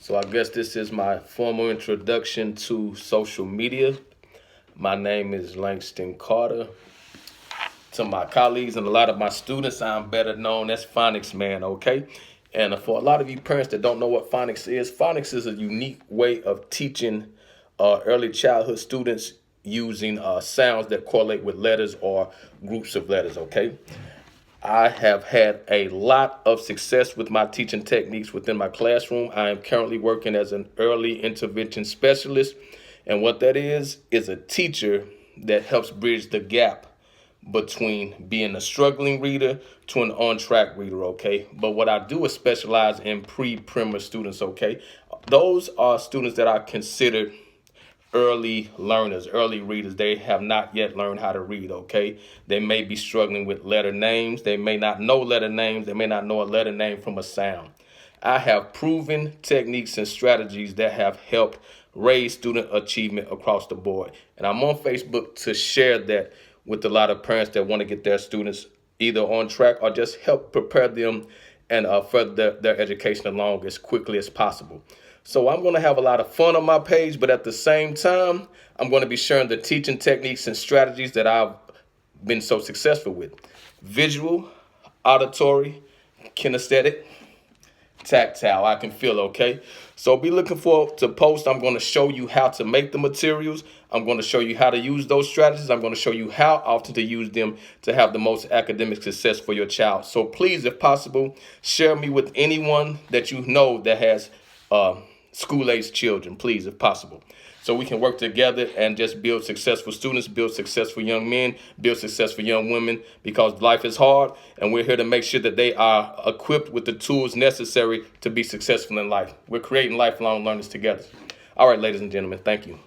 So I guess this is my formal introduction to social media. My name is Langston Carter. To my colleagues and a lot of my students, I'm better known as PhonicsMan, okay? And for a lot of you parents that don't know what phonics is a unique way of teaching early childhood students using sounds that correlate with letters or groups of letters, okay? I have had a lot of success with my teaching techniques within my classroom. I am currently working as an early intervention specialist. And what that is a teacher that helps bridge the gap between being a struggling reader to an on-track reader, okay? But what I do is specialize in pre-primer students, okay? Those are students that I consider early learners, early readers. They have not yet learned how to read, okay? They may be struggling with letter names. They may not know letter names. They may not know a letter name from a sound. I have proven techniques and strategies that have helped raise student achievement across the board. And I'm on Facebook to share that with a lot of parents that want to get their students either on track or just help prepare them and further their education along as quickly as possible. So I'm going to have a lot of fun on my page, but at the same time, I'm going to be sharing the teaching techniques and strategies that I've been so successful with. Visual, auditory, kinesthetic, tactile. I can feel, okay? So be looking forward to posts. I'm going to show you how to make the materials. I'm going to show you how to use those strategies. I'm going to show you how often to use them to have the most academic success for your child. So please, if possible, share me with anyone that you know that has school-aged children, please, if possible. So we can work together and just build successful students, build successful young men, build successful young women, because life is hard and we're here to make sure that they are equipped with the tools necessary to be successful in life. We're creating lifelong learners together. All right, ladies and gentlemen, thank you.